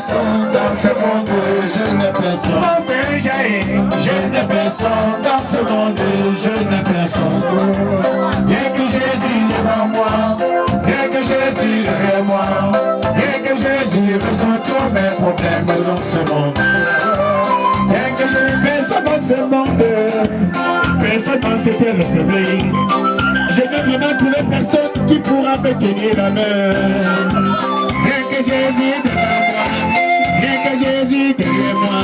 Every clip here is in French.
personne dans ce monde, je n'ai personne. Je n'ai personne dans ce monde, je n'ai personne. Rien que Jésus devant moi, rien que Jésus derrière moi, rien que Jésus résout tous mes problèmes dans ce monde. Rien que Jésus personne dans ce monde, personne dans ce terrible pays. Je veux vraiment trouver personne qui pourra me tenir la main. Rien que Jésus devant moi, rien que Jésus derrière moi,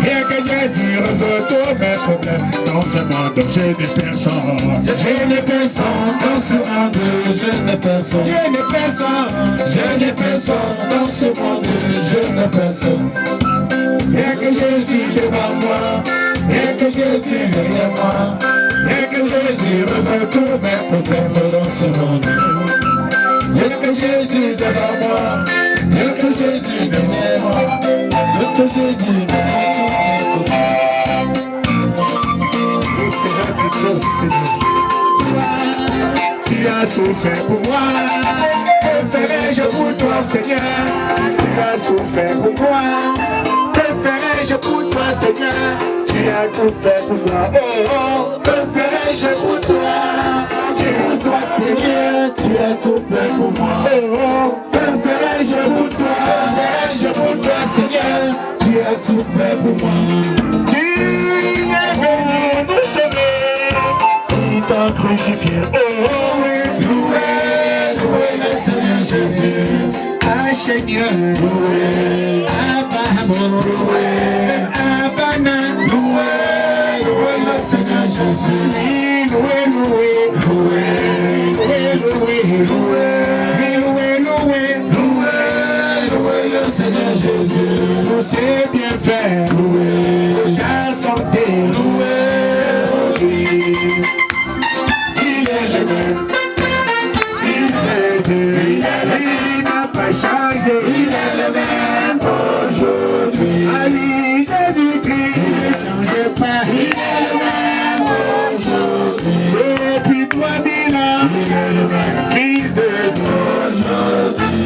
rien que Jésus résout tous mes problèmes dans ce monde. Je n'ai personne, je n'ai personne dans ce monde, je n'ai personne, je n'ai personne, je n'ai personne dans ce monde, je n'ai personne. Rien que Jésus devant moi, rien que Jésus derrière moi, rien que Jésus résout tous mes problèmes dans ce monde. Rien que Jésus devant moi, rien que Jésus derrière moi, rien que Jésus résout tous mes problèmes. Tu as souffert pour moi, que ferais-je pour toi, Seigneur? Tu as souffert pour moi, que ferais-je pour toi, Seigneur? Tu as tout fait pour moi, oh oh, que ferais-je pour toi? Tu as soif, Seigneur, tu as souffert pour moi, oh oh, que ferais-je pour toi? Que ferais-je pour toi, Seigneur? Tu as souffert pour moi. Tu es venu nous sauver, il t'a crucifié, oh oh, oui. Loué, loué le Seigneur Jésus, ah Seigneur, loué, Abraham, loué, Abana, loué, loué le Seigneur Jésus, loué, loué, loué, loué, loué, loué, loué, loué, loué, loué le Seigneur Jésus, pour ses bienfaits, loué, ta santé, loué, il est le même, il est Dieu, il n'a pas changé, il est le même aujourd'hui. Ali Jésus-Christ, il ne change pas, il est le même aujourd'hui. Depuis 3000 ans, il est le même Fils de Dieu aujourd'hui.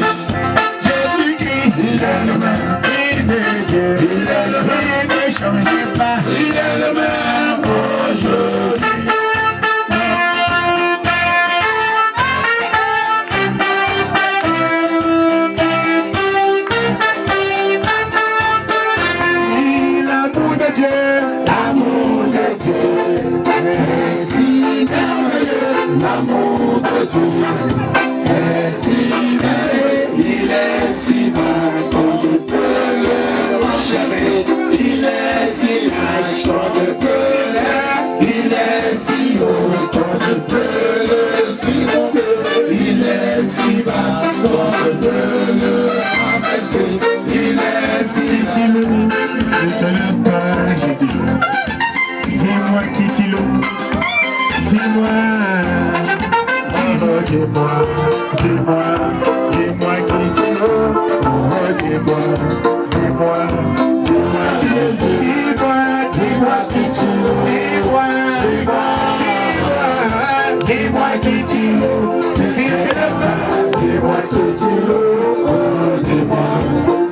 Jésus-Christ, il est le même Fils de Dieu, il est le même, il ne change pas, il est le même aujourd'hui. L'amour de Dieu est si merveilleux, l'amour de Dieu est si merveilleux, il est si bas qu'on ne peut le chasser, il est si large qu'on ne peut il est si haut qu'on ne peut le surmonter, il est si bas qu'on ne peut le ramasser, il est si timide, ce n'est pas Jésus. Dis-moi qui tu loues, dis-moi, oh dis-moi, dis-moi, dis-moi qui tu loues, oh dis-moi, dis-moi, dis-moi Jésus, dis-moi, dis-moi qui tu loues, dis-moi, dis-moi, dis-moi qui tu loues, c'est pas, dis-moi qui tu loues, oh dis-moi,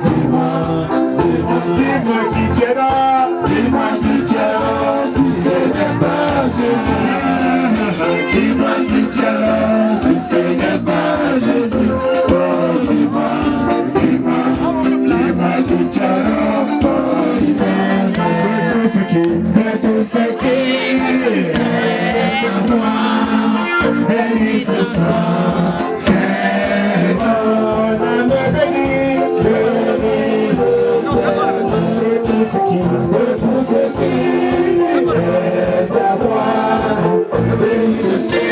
dis-moi, dis-moi, dis-moi qui tu là, dis-moi qui tu là, si ce n'est pas Jésus, dis-moi qui tu là, si ce n'est pas Jésus, oh dis-moi, dis-moi, dis-moi qui tu là, oh dis-moi, que tout ce qui est à moi, béni ce soir, c'est ton âme bénie, béni de tout ce qui est à moi, béni ce soir.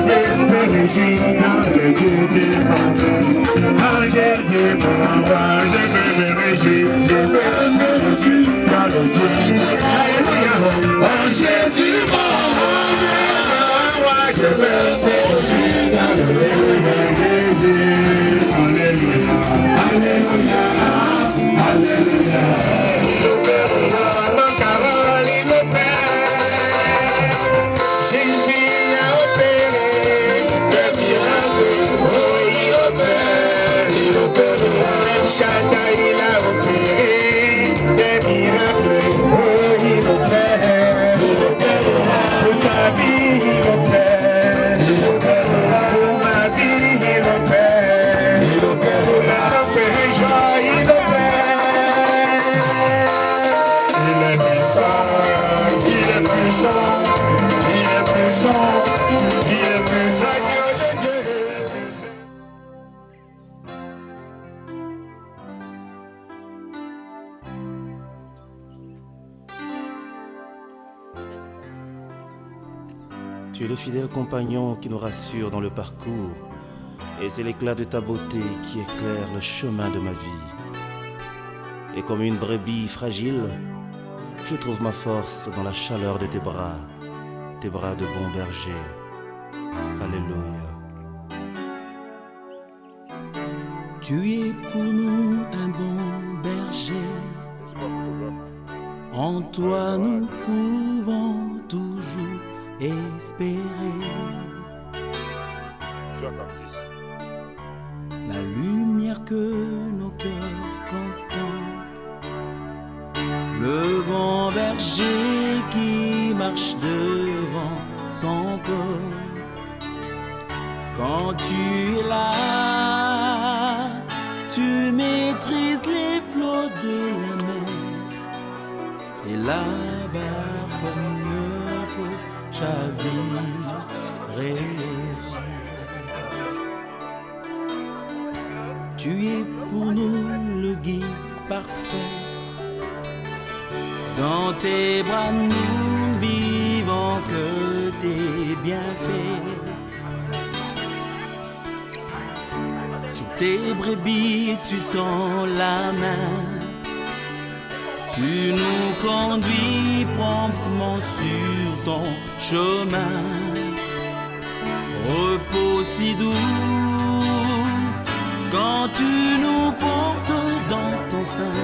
Je me réjouis dans le Dieu des pensées, en Jésus mon roi, je me réjouis, je veux me réjouir dans le Dieu des pensées, en Jésus mon roi, je veux me réjouir dans le Dieu de Jésus. Alléluia, Alléluia, Alléluia. Le Père, la parole, le Père. Jésus a opéré le miracle, oh il Tu es le fidèle compagnon qui nous rassure dans le parcours, et c'est l'éclat de ta beauté qui éclaire le chemin de ma vie. Et comme une brebis fragile, je trouve ma force dans la chaleur de tes bras de bon berger. Alléluia. Tu es pour nous un bon berger. En toi nous pouvons toujours espérer. La lumière que nos cœurs contemplent. Le bon berger qui marche devant son peuple. Quand tu es là, tu maîtrises les flots de la mer. Et la barque ne peut chavirer. Tu es pour nous le guide parfait. Dans tes bras nous vivons que tes bienfaits. Sur tes brebis tu tends la main. Tu nous conduis promptement sur ton chemin. Repos si doux quand tu nous portes dans ton sein.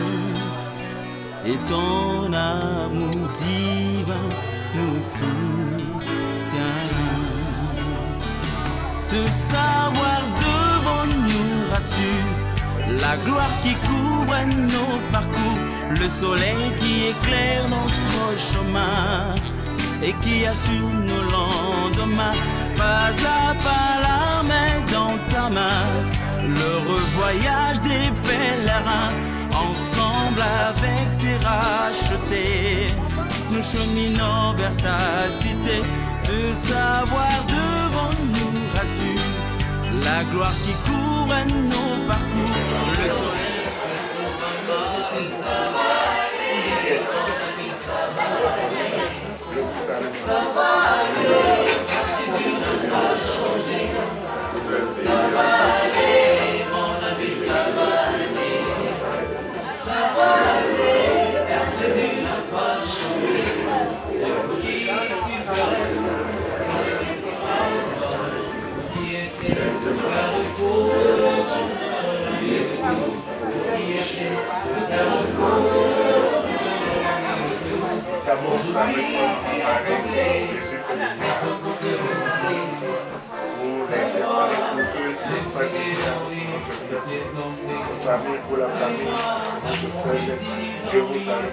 Et ton amour divin nous soutient. De savoir devant nous rassure la gloire qui couvre nos parcours, le soleil qui éclaire notre chemin et qui assure nos lendemains. Pas à pas la main dans ta main, l'heureux voyage des pèlerins. Ensemble avec tes rachetés, nous cheminons vers ta cité. De savoir devant nous rassure la gloire qui couvre nos parcours, le soleil. Ça va aller, Jésus ne va changer. Ça va aller, mon ami, ça va aller. Ça va aller, car Jésus n'a pas changé. C'est vous qui était le carrefour, qui était le carrefour. Ça va avec Jésus fait le bien. Famille pour la famille, je vous salue.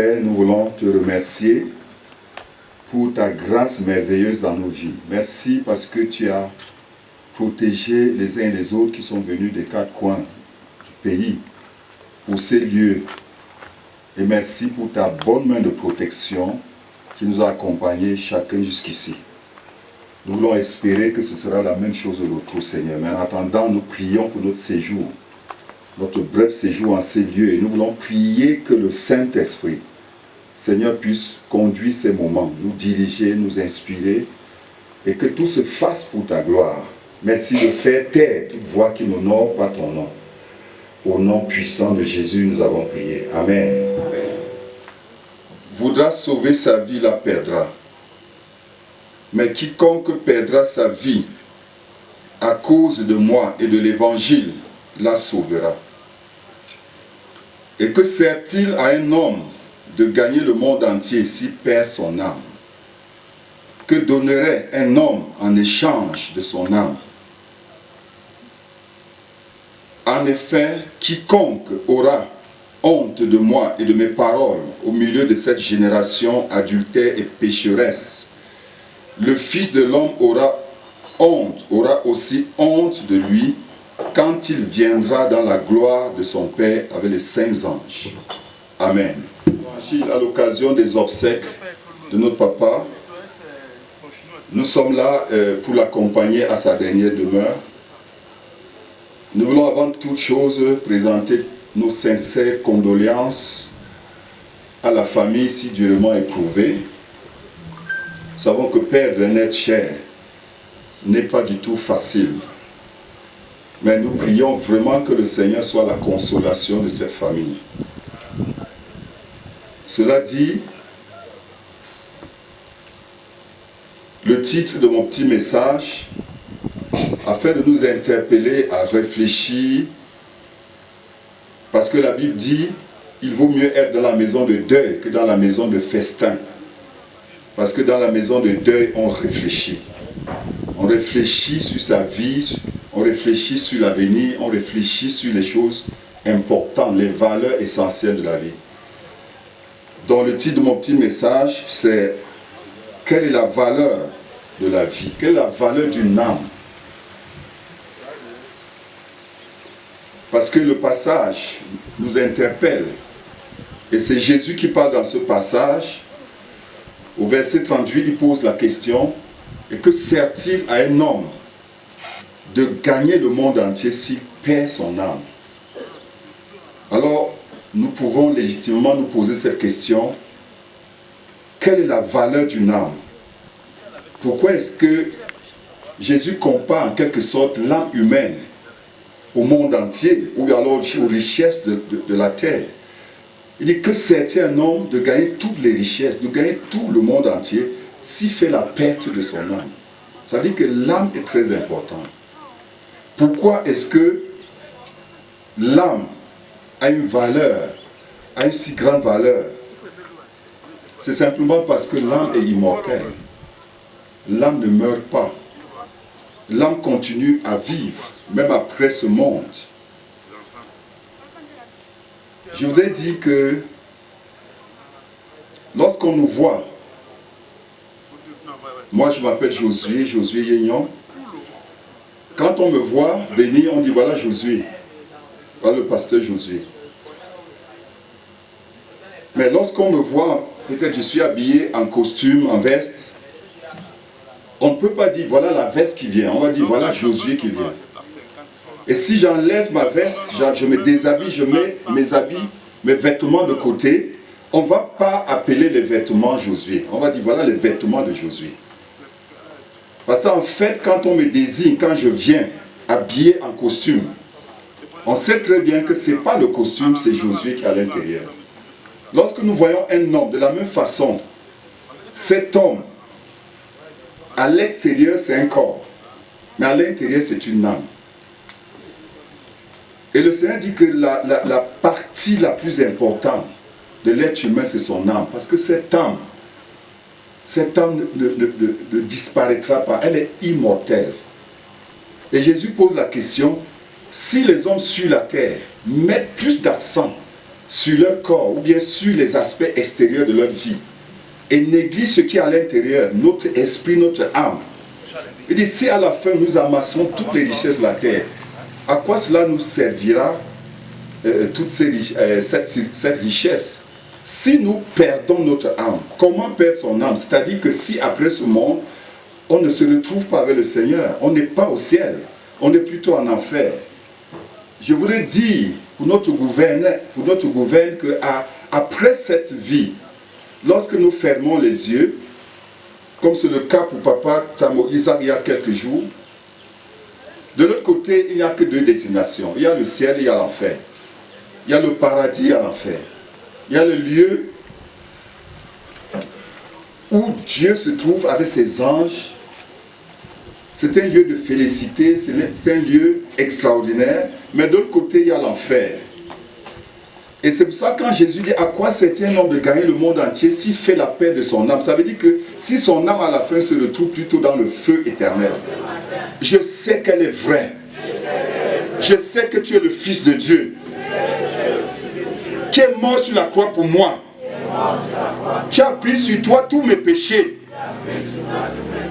Père, nous voulons te remercier pour ta grâce merveilleuse dans nos vies. Merci parce que tu as protégé les uns et les autres qui sont venus des quatre coins du pays pour ces lieux. Et merci pour ta bonne main de protection qui nous a accompagnés chacun jusqu'ici. Nous voulons espérer que ce sera la même chose au retour, Seigneur. Mais en attendant, nous prions pour notre séjour, notre bref séjour en ces lieux. Et nous voulons prier que le Saint-Esprit, Seigneur, puisse conduire ces moments, nous diriger, nous inspirer, et que tout se fasse pour ta gloire. Merci de faire taire toute voix qui n'honore pas ton nom. Au nom puissant de Jésus, nous avons prié. Amen. Amen. Voudra sauver sa vie, la perdra. Mais quiconque perdra sa vie à cause de moi et de l'évangile, la sauvera. Et que sert-il à un homme de gagner le monde entier s'il perd son âme? Que donnerait un homme en échange de son âme? En effet, quiconque aura honte de moi et de mes paroles au milieu de cette génération adultère et pécheresse, le Fils de l'homme aura aussi honte de lui quand il viendra dans la gloire de son Père avec les saints anges. Amen. À l'occasion des obsèques de notre papa, nous sommes là pour l'accompagner à sa dernière demeure. Nous voulons avant toute chose présenter nos sincères condoléances à la famille si durement éprouvée. Nous savons que perdre un être cher n'est pas du tout facile. Mais nous prions vraiment que le Seigneur soit la consolation de cette famille. Cela dit, le titre de mon petit message, afin de nous interpeller à réfléchir, parce que la Bible dit, il vaut mieux être dans la maison de deuil que dans la maison de festin. Parce que dans la maison de deuil, on réfléchit. On réfléchit sur sa vie, on réfléchit sur l'avenir, on réfléchit sur les choses importantes, les valeurs essentielles de la vie. Donc le titre de mon petit message, c'est « Quelle est la valeur de la vie? Quelle est la valeur d'une âme ?» Parce que le passage nous interpelle. Et c'est Jésus qui parle dans ce passage. Au verset 38, il pose la question, et que sert-il à un homme de gagner le monde entier s'il perd son âme? Alors, nous pouvons légitimement nous poser cette question, quelle est la valeur d'une âme? Pourquoi est-ce que Jésus compare en quelque sorte l'âme humaine au monde entier, ou alors aux richesses de la terre? Il dit que sert-il à un homme de gagner toutes les richesses, de gagner tout le monde entier, s'il fait la perte de son âme? Ça veut dire que l'âme est très importante. Pourquoi est-ce que l'âme a une valeur, a une si grande valeur? C'est simplement parce que l'âme est immortelle. L'âme ne meurt pas. L'âme continue à vivre, même après ce monde. Je voudrais dire que lorsqu'on nous voit, moi je m'appelle Josué Yénion, quand on me voit venir, on dit voilà Josué, voilà le pasteur Josué. Mais lorsqu'on me voit, peut-être je suis habillé en costume, en veste, on ne peut pas dire voilà la veste qui vient, on va dire voilà Josué qui vient. Et si j'enlève ma veste, je me déshabille, je mets mes habits, mes vêtements de côté, on ne va pas appeler les vêtements Josué. On va dire voilà les vêtements de Josué. Parce qu'en fait, quand on me désigne, quand je viens habillé en costume, on sait très bien que ce n'est pas le costume, c'est Josué qui est à l'intérieur. Lorsque nous voyons un homme de la même façon, cet homme, à l'extérieur c'est un corps, mais à l'intérieur c'est une âme. Et le Seigneur dit que la partie la plus importante de l'être humain, c'est son âme. Parce que cette âme ne disparaîtra pas. Elle est immortelle. Et Jésus pose la question, si les hommes sur la terre mettent plus d'accent sur leur corps ou bien sur les aspects extérieurs de leur vie et négligent ce qui est à l'intérieur, notre esprit, notre âme. Il dit, si à la fin nous amassons toutes les richesses de la terre, à quoi cela nous servira toute cette richesse si nous perdons notre âme? Comment perdre son âme? C'est-à-dire que si après ce monde, on ne se retrouve pas avec le Seigneur, on n'est pas au ciel, on est plutôt en enfer. Je voudrais dire pour notre gouverneur qu'après cette vie, lorsque nous fermons les yeux, comme c'est le cas pour papa Isaac il y a quelques jours, de l'autre côté, il n'y a que deux destinations. Il y a le ciel et il y a l'enfer. Il y a le paradis, il y a l'enfer. Il y a le lieu où Dieu se trouve avec ses anges. C'est un lieu de félicité, c'est un lieu extraordinaire. Mais de l'autre côté, il y a l'enfer. Et c'est pour ça que quand Jésus dit à quoi sert un homme de gagner le monde entier s'il fait la paix de son âme, ça veut dire que si son âme à la fin se retrouve plutôt dans le feu éternel. Je sais qu'elle est vraie. Je sais que tu es le Fils de Dieu. Qui est mort sur la croix pour moi. Tu as pris sur toi tous mes péchés.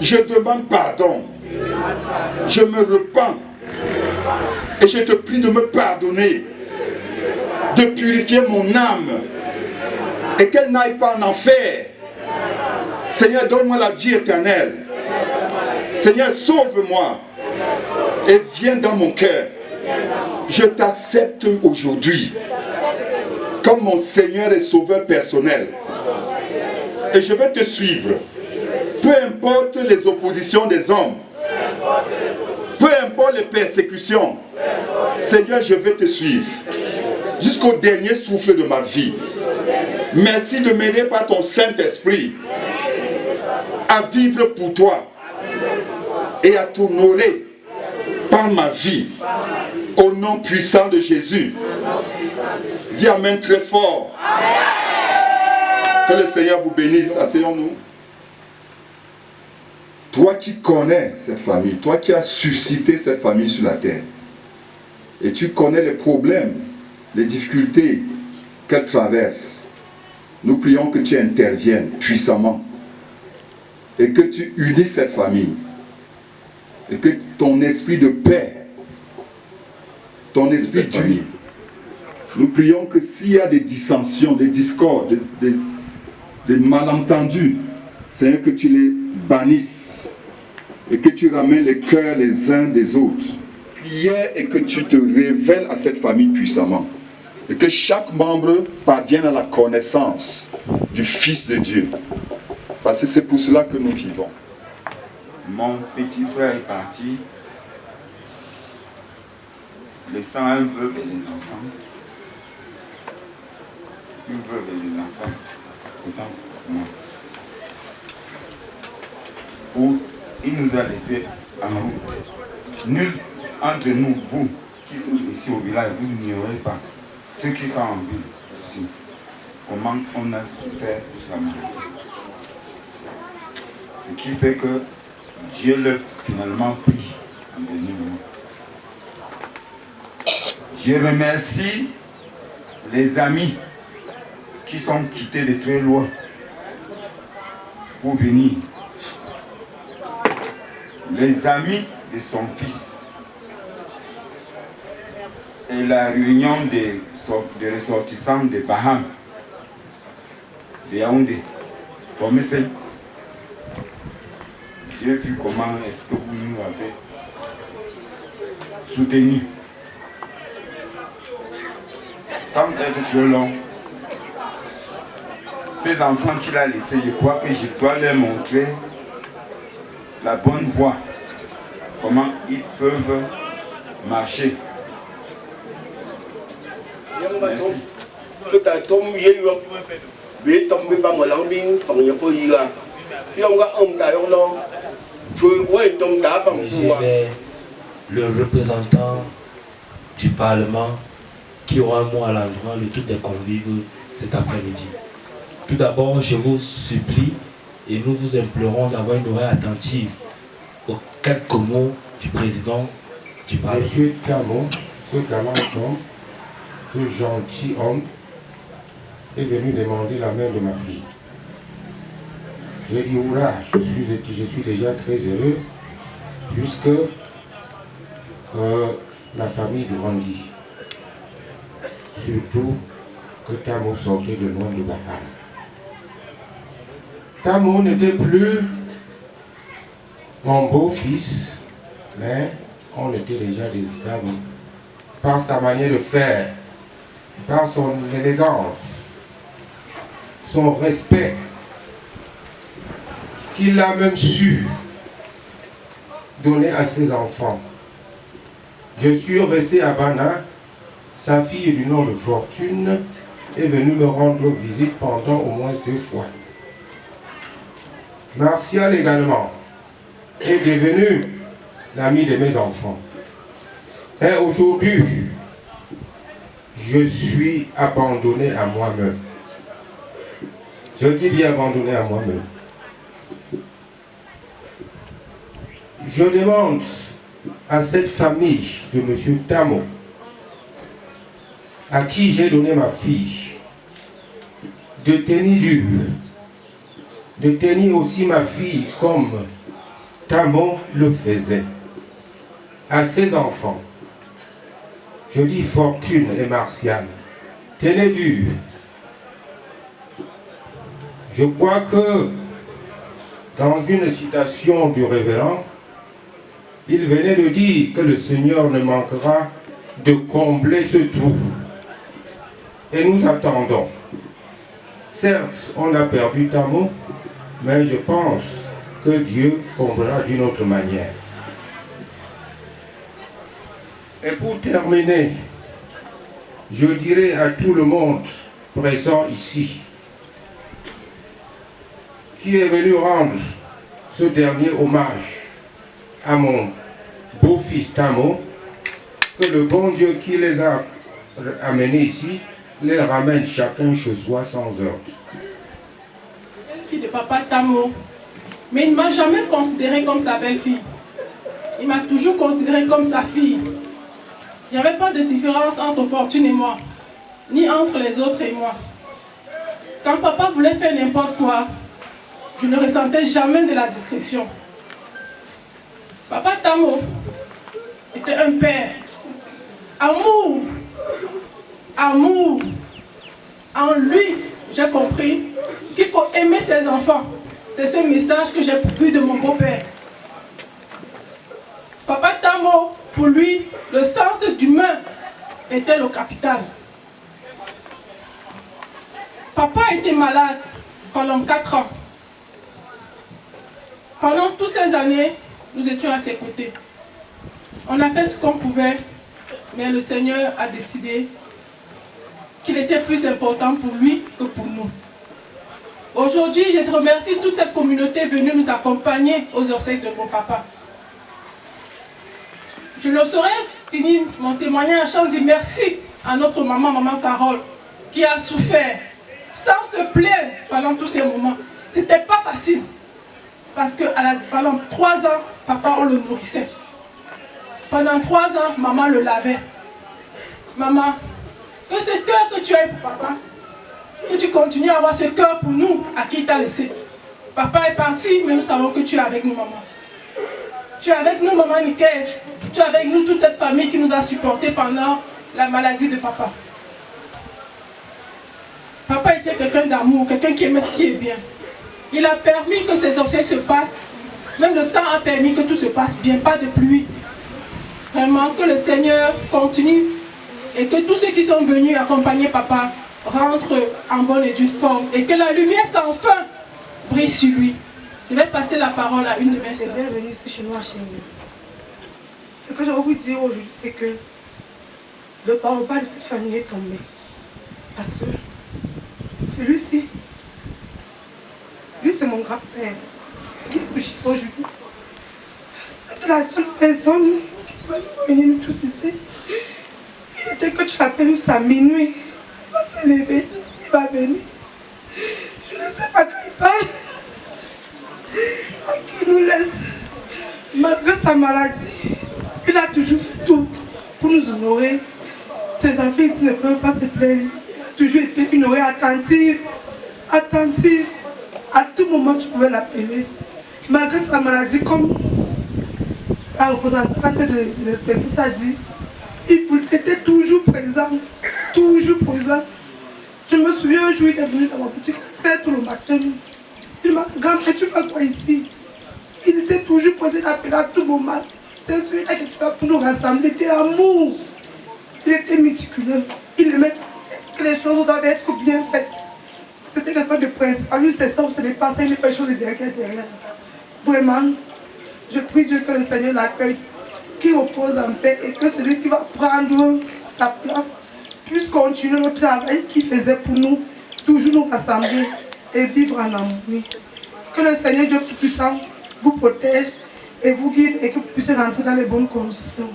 Je demande pardon. Je me repens. Et je te prie de me pardonner. De purifier mon âme. Et qu'elle n'aille pas en enfer. Seigneur, donne-moi la vie éternelle. Seigneur, sauve-moi. Et viens dans mon cœur. Je t'accepte aujourd'hui comme mon Seigneur et Sauveur personnel. Et je vais te suivre. Peu importe les oppositions des hommes. Peu importe les persécutions. Seigneur, je vais te suivre. Jusqu'au dernier souffle de ma vie. Merci de m'aider par ton Saint-Esprit à vivre pour toi et à t'honorer par ma vie. Au nom puissant de Jésus. Dis Amen très fort. Amen. Que le Seigneur vous bénisse. Asseyons-nous. Toi qui connais cette famille, toi qui as suscité cette famille sur la terre, et tu connais les problèmes, les difficultés qu'elle traverse, nous prions que tu interviennes puissamment et que tu unisses cette famille et que ton esprit de paix, ton esprit d'unité. Nous prions que s'il y a des dissensions, des discordes, des malentendus, Seigneur, que tu les bannisses et que tu ramènes les cœurs les uns des autres. Prière et que tu te révèles à cette famille puissamment. Et que chaque membre parvienne à la connaissance du Fils de Dieu. Parce que c'est pour cela que nous vivons. Mon petit frère est parti, laissant un veuve et des enfants. Une veuve et des enfants, autant pour moi. Où il nous a laissés en route. Nul entre nous, vous qui êtes ici au village, vous n'ignorez pas. Ceux qui sont en ville aussi, comment on a souffert pour sa maladie. Ce qui fait que Dieu l'a finalement pris en dernier moment. Je remercie les amis qui sont quittés de très loin pour venir. Les amis de son fils. Et la réunion des ressortissants des Bahamas, de Yaoundé, comme c'est. J'ai vu comment est-ce que vous nous avez soutenus. Sans être trop long, ces enfants qu'il a laissés, je crois que je dois leur montrer la bonne voie, comment ils peuvent marcher. Merci. Le représentant du Parlement qui aura un mot à l'endroit de tous les convives cet après-midi. Tout d'abord, je vous supplie et nous vous implorons d'avoir une oreille attentive aux quelques mots du président du Parlement. Monsieur Camon, ce galant homme, ce gentil homme, est venu demander la main de ma fille. J'ai dit, oula, je suis déjà très heureux, puisque la famille grandit. Surtout que Tamo sortait de loin de Bakar. Tamo n'était plus mon beau-fils, mais on était déjà des amis. Par sa manière de faire, par son élégance, son respect, qu'il a même su donner à ses enfants. Je suis resté à Bana, sa fille du nom de Fortune est venue me rendre visite pendant au moins 2 fois. Martial également est devenu l'ami de mes enfants. Et aujourd'hui, je suis abandonné à moi-même. Je dis bien abandonné à moi-même. Je demande à cette famille de M. Tamo, à qui j'ai donné ma fille, de tenir dur, de tenir aussi ma fille comme Tamo le faisait, à ses enfants. Je dis Fortune et Martial, tenez dur. Je crois que dans une citation du révérend, il venait de dire que le Seigneur ne manquera de combler ce trou. Et nous attendons. Certes, on a perdu Tamo, mais je pense que Dieu comblera d'une autre manière. Et pour terminer, je dirai à tout le monde présent ici, qui est venu rendre ce dernier hommage à mon beau-fils Tamo, que le bon Dieu qui les a amenés ici, les ramène chacun chez soi sans ordre. Fille de papa Tamo, mais il ne m'a jamais considérée comme sa belle-fille. Il m'a toujours considérée comme sa fille. Il n'y avait pas de différence entre Fortune et moi, ni entre les autres et moi. Quand papa voulait faire n'importe quoi, je ne ressentais jamais de la discrétion. Papa Tamo était un père. Amour. Amour. En lui, j'ai compris qu'il faut aimer ses enfants. C'est ce message que j'ai vu de mon beau-père. Papa Tamo, pour lui, le sens d'humain était le capital. Papa était malade pendant 4 ans. Pendant toutes ces années, nous étions à ses côtés. On a fait ce qu'on pouvait, mais le Seigneur a décidé qu'il était plus important pour lui que pour nous. Aujourd'hui, je te remercie toute cette communauté venue nous accompagner aux obsèques de mon papa. Je ne saurais finir mon témoignage sans dire merci à notre maman Carole, qui a souffert sans se plaindre pendant tous ces moments. C'était pas facile. Parce que pendant 3 ans, papa, on le nourrissait. Pendant 3 ans, maman le lavait. Maman, que ce cœur que tu as pour papa, que tu continues à avoir ce cœur pour nous, à qui t'a laissé. Papa est parti, mais nous savons que tu es avec nous, maman. Tu es avec nous, maman Nikes. Tu es avec nous, toute cette famille qui nous a supportés pendant la maladie de papa. Papa était quelqu'un d'amour, quelqu'un qui aimait ce qui est bien. Il a permis que ces obsèques se passent. Même le temps a permis que tout se passe bien, pas de pluie. Vraiment, que le Seigneur continue et que tous ceux qui sont venus accompagner papa rentrent en bonne et due forme et que la lumière sans fin brille sur lui. Je vais passer la parole à une de mes soeurs. Bienvenue chez nous à Chérie. Ce que je veux vous dire aujourd'hui, c'est que le pas de cette famille est tombé. Parce que celui-ci, lui c'est mon grand-père qui est touché aujourd'hui. C'est la seule personne qui pouvait nous réunir nous tous ici. Il était que tu l'appelles jusqu'à minuit. Il va se lever, il va venir. Je ne sais pas quand il parle. Il nous laisse. Malgré sa maladie, il a toujours fait tout pour nous honorer. Ses enfants ici ne peuvent pas se plaindre. Il a toujours été une oreille attentive. Attentive. À tout moment, tu pouvais l'appeler. Malgré sa maladie, comme la représentante de l'inspectrice a dit, il était toujours présent. Toujours présent. Je me souviens un jour, il est venu dans ma boutique très tôt le matin. Il m'a dit, grand-mère, tu fais quoi ici? Il était toujours posé d'appeler à tout moment. C'est celui-là qui était là pour nous rassembler. Il était amour. Il était méticuleux. Il aimait que les choses doivent être bien faites. C'était quelqu'un de principe. À lui, c'est ça, ce n'est pas ça, il n'est pas chose de derrière. Vraiment, je prie Dieu que le Seigneur l'accueille, qu'il repose en paix et que celui qui va prendre sa place puisse continuer le travail qu'il faisait pour nous, toujours nous rassembler et vivre en harmonie. Que le Seigneur Dieu Tout-Puissant vous protège et vous guide et que vous puissiez rentrer dans les bonnes conditions.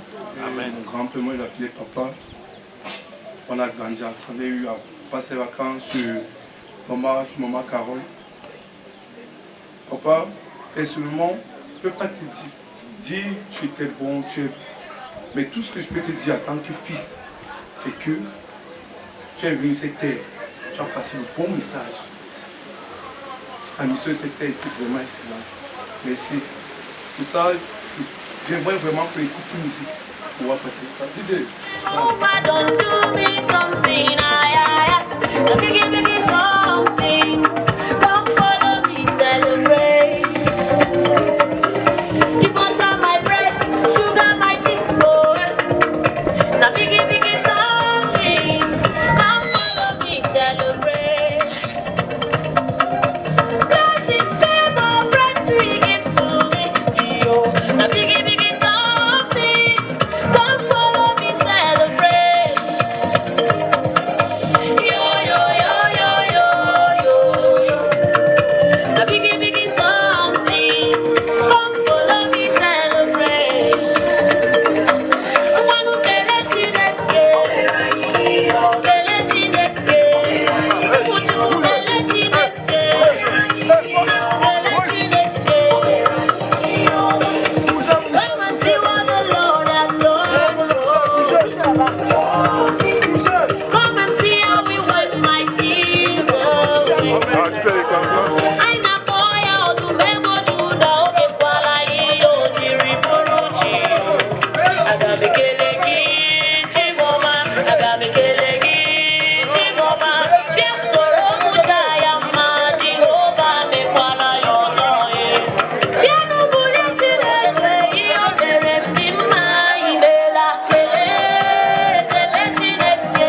Amen. Mon grand-père, moi j'appelais papa. On a grandi ensemble, on a eu à passer les vacances sur maman Carole. Papa, personnellement, je ne peux pas te dire tu étais bon, mais tout ce que je peux te dire en tant que fils, c'est que tu es venu cette terre, tu as passé le bon message. Ta mission cette terre était vraiment excellente. Merci. Pour ça, j'aimerais vraiment que l'écoute musique pour apporter ça. DJ. Don't do me something, don't give me something. Come follow me, celebrate. Keep on my bread, sugar my tea, boy. Now give me something. Come follow me, celebrate. Blessing, favor, breakthrough, give to me, yo. Now give me something. Come follow me, celebrate. Yo, yo, yo, yo, yo, yo, yo. Now biggie something. Come follow me, celebrate. I want to get it in that game. Get it in that game. Put you get it in that game. Get it in that game. Come and see what the Lord has done. Come and see how we wipe my tears away. I na boy out to memo juda oke kwala iyo jiri buruji. Aga mekelegi chimoma, aga mekelegi chimoma. Bien soro muja ya ma Jehovah me kwala yozoe. Bien ubule chilese iyo tere mtima imela kele chineke.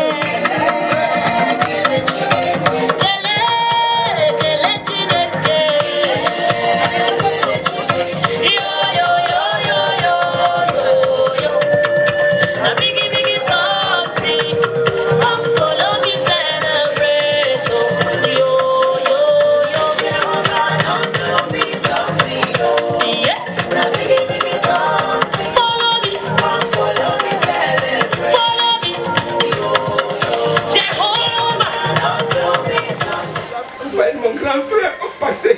Ouais, mon grand frère au passé.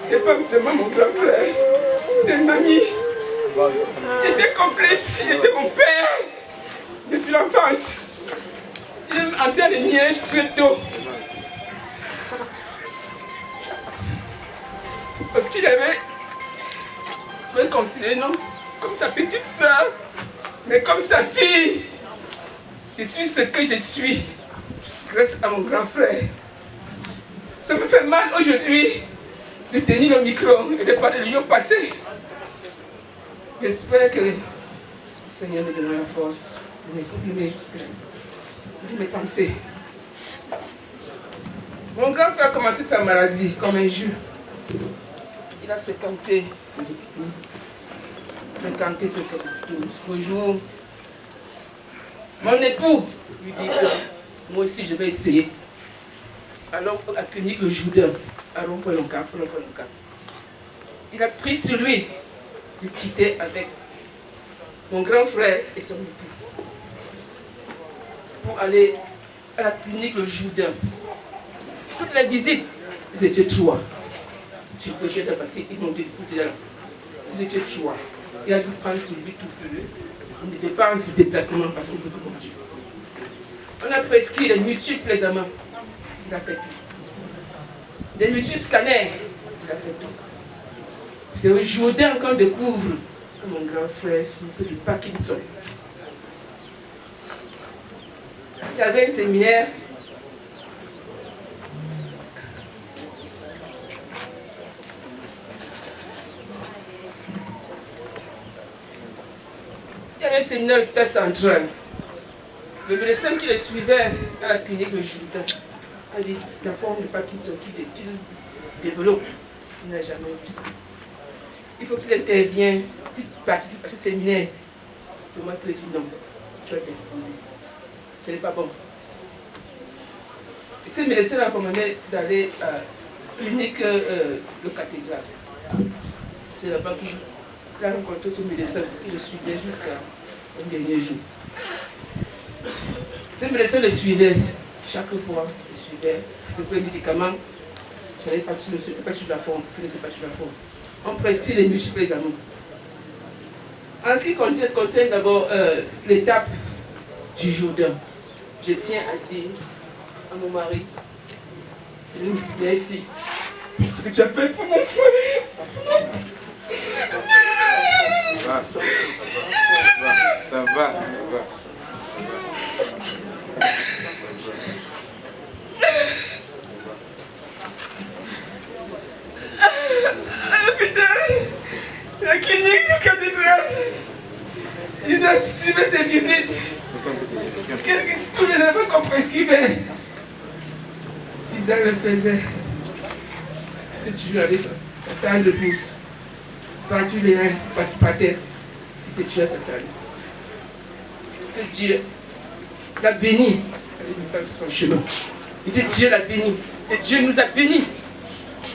T'es pas seulement mon grand frère. T'es une amie. Il était complice, il était mon père. Depuis l'enfance. Il est entré à les nièges très tôt. Parce qu'il avait me considéré non comme sa petite soeur, mais comme sa fille. Je suis ce que je suis grâce à mon grand frère. Ça me fait mal aujourd'hui de tenir le micro et de parler de lui au passé. J'espère que le Seigneur me donnera la force de m'exprimer ce que je mes pensées. Mon grand frère a commencé sa maladie comme un jeu. Il a fréquenté les hôpitaux. Fréquenté jusqu'au jour. Mon époux lui dit que moi aussi je vais essayer. Alors à la clinique le Jourdain, à Rompoy-Lonka, il a pris sur lui de quitter avec mon grand frère et son époux pour aller à la clinique le Jourdain. Toutes les visites, ils étaient trois. Je peux dire parce qu'ils m'ont dit déjà, ils étaient trois. Il a dû prendre sur lui tout. On n'était pas en déplacement parce qu'on peut pas Dieu. On a prescrit les multiples examens. Il a fait tout. Des multiples scanners. Il a fait tout. C'est aujourd'hui qu'on découvre que mon grand frère souffre du Parkinson. Il y avait un séminaire. Il y avait un séminaire à l'hôpital central. Le médecin qui le suivait à la clinique de Jourdain a dit la forme de Parkinson qu'il développe, il n'a jamais vu ça. Il faut qu'il intervienne, qu'il participe à ce séminaire. C'est moi qui lui ai dit non, tu vas t'exposer. Ce n'est pas bon. Et ce médecin m'a recommandé d'aller à la clinique de cathédrale. C'est là-bas qu'il a rencontré ce médecin qui le suivait jusqu'à son dernier jour. Ce médecin le suivait chaque fois, il suivait, il faisait les médicaments, je n'avais pas sur la forme, je ne sais pas sur la forme. On prescrit les multiples examens. En ce qui concerne d'abord l'étape du Jourdain, je tiens à dire à mon mari, merci pour ce que tu as fait pour mon frère. Ça va. La clinique de cathédrale, ils ont suivi ces visites. Tous les examens qu'on prescrivait, ils le faisaient. Que tu lui avais sa taille de pouce. Battu les reins, par terre. Tu te tuais à sa taille. Que Dieu l'a béni. Elle est sur son chemin. Et Dieu l'a béni. Et Dieu nous a bénis.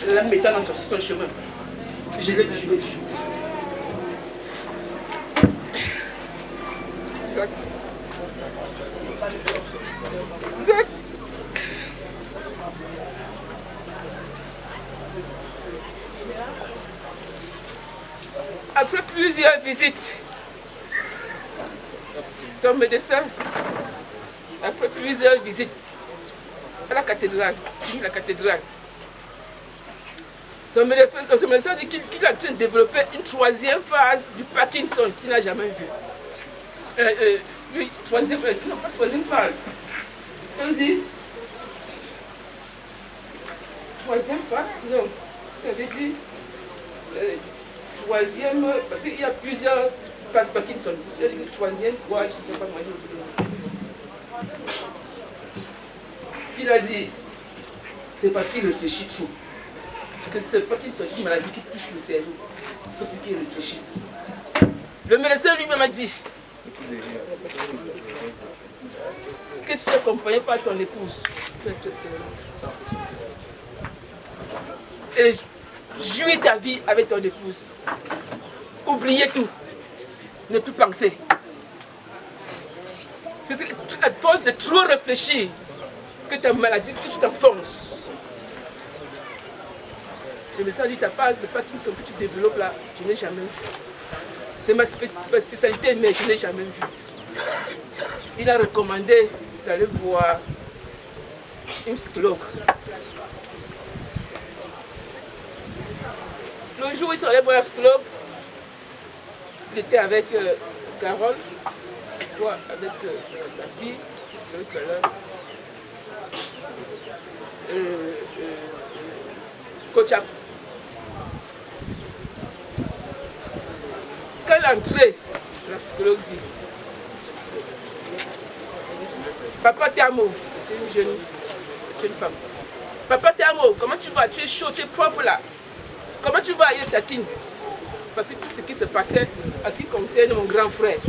En la mettant dans son chemin. Je l'ai dit. Zach. Après plusieurs visites, son médecin, après plusieurs visites à la cathédrale, son médecin dit qu'il est en train de développer une troisième phase du Parkinson qu'il n'a jamais vue. Oui, non pas troisième phase. On dit troisième phase, non. On avait dit troisième, parce qu'il y a plusieurs Parkinson. Il a dit troisième, quoi, je ne sais pas comment il a dit, c'est parce qu'il réfléchit trop. Que ce Parkinson est une maladie qui touche le cerveau. Il faut qu'il réfléchisse. Le médecin lui-même a dit, qu'est-ce que tu accompagné par ton épouse? Et jouis ta vie avec ton épouse. Oubliez tout. Ne plus penser. À force de trop réfléchir, que ta maladie, que tu t'enfonces. Le médecin dit, ta phase de Parkinson que tu développes là, je n'ai jamais vu. C'est ma spécialité, mais je n'ai jamais vu. Il a recommandé d'aller voir une psychologue. Le jour où il s'est allé voir un psychologue, il était avec Carole, avec sa fille, tout à l'heure. Kochap. Quand l'entrée, la psychologue dit, papa Tamo, une jeune femme. Papa Tamo, comment tu vas? Tu es chaud, tu es propre là. Comment tu vas? Il taquine. Parce que tout ce qui se passait, en ce qui concerne mon grand frère,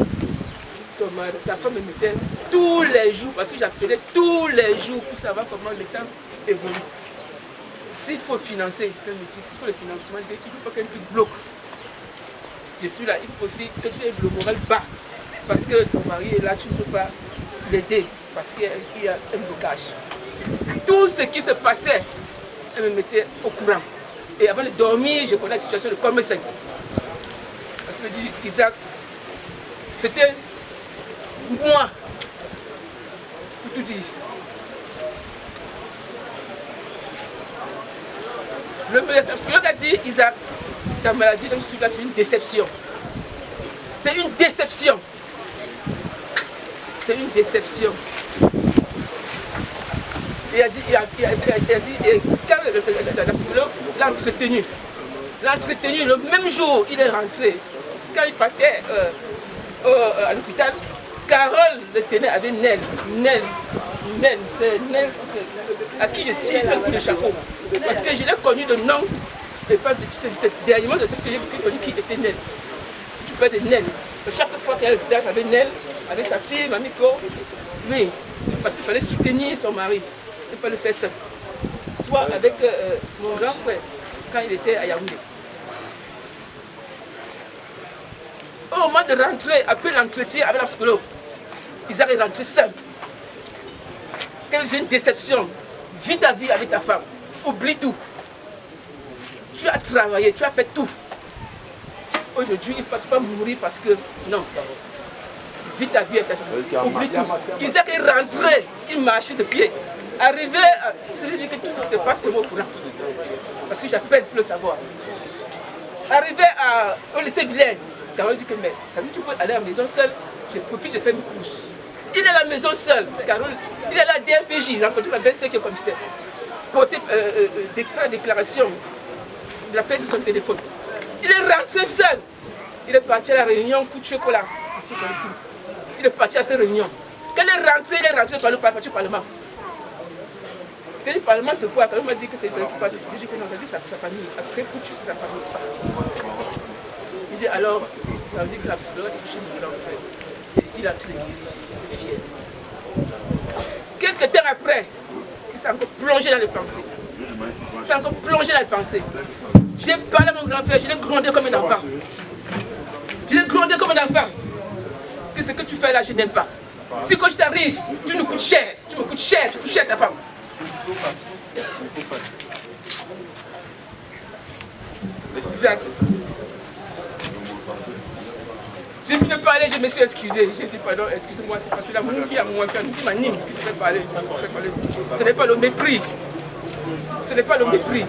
sa femme me mettait tous les jours, parce que j'appelais tous les jours pour savoir comment le temps évolue. S'il faut financer, s'il faut le financement, il ne faut pas qu'un truc bloque. Je suis là, il faut aussi que tu aies le moral bas. Parce que ton mari est là, tu ne peux pas l'aider. Parce qu'il y a un blocage. Tout ce qui se passait, elle me mettait au courant. Et avant de dormir, je connais la situation de comme 5. Parce que je dis, Isaac, c'était moi. tout dit. Le psychologue a dit, Isaac, ta maladie, donc celui-là, c'est une déception. C'est une déception. C'est une déception. Il a dit, et quand la psychologue l'a entretenu, le même jour, il est rentré. Quand il partait à l'hôpital, Carole le tenait avec Nel. C'est Nel à qui je tire un coup de chapeau. Parce que je l'ai connu de nom, et pas de c'est dernièrement de ce que j'ai connu qui était Nel. Tu peux de Nel. Chaque fois qu'elle était avec Nel, avec sa fille, Mamiko, oui, parce qu'il fallait soutenir son mari. Il ne pas le faire seul. Soit avec mon grand frère, quand il était à Yaoundé. Au moment de rentrer, après l'entretien avec la psychologue, ils allaient rentrer seuls. Quelle est une déception. Vis ta vie avec ta femme. Oublie tout. Tu as travaillé, tu as fait tout. Aujourd'hui, il ne peut pas mourir parce que... Non. Vis ta vie avec ta femme. Oublie tout. Isaac est rentré, il marchait ses pieds. Arrivé, je dis que tout ça se passe au courant. Parce que j'appelle pour le savoir. Arrivé au lycée Vilaine, Carole dit que mais ça veut dire que tu peux aller à la maison seule. Je profite, je fais mes courses. Il est à la maison seul, Carole. Il est à la DRPJ, il a rencontré la BC qui est commissaire. Pour faire la déclaration de l'appel de son téléphone. Il est rentré seul. Il est parti à la réunion coup de chocolat. Il est parti à cette réunion. Quand il est rentré par le Parlement. Quand le Parlement, c'est quoi? Quand il m'a dit que c'est le qui passe, il dit que non, ça sa famille. Après coup de chou, c'est sa famille. Il dit alors, ça veut dire que l'absolu a touché mon grand frère. Il a très guéri, il est fier. Quelques temps après, il s'est encore plongé dans les pensées. Il s'est encore plongé dans les pensées. J'ai parlé à mon grand frère, je l'ai grondé comme un enfant. Je l'ai grondé comme un enfant. Que ce que tu fais là, je n'aime pas. Si quand je t'arrive, tu nous coûtes cher, tu me coûtes cher, tu coûtes cher ta femme. Exact. J'ai fini de parler, je me suis excusé. J'ai dit pardon, excusez-moi, c'est parce que l'amour qui a moins fait, qui m'anime, qui me fait parler. Ce n'est pas le mépris. Ce n'est pas le mépris.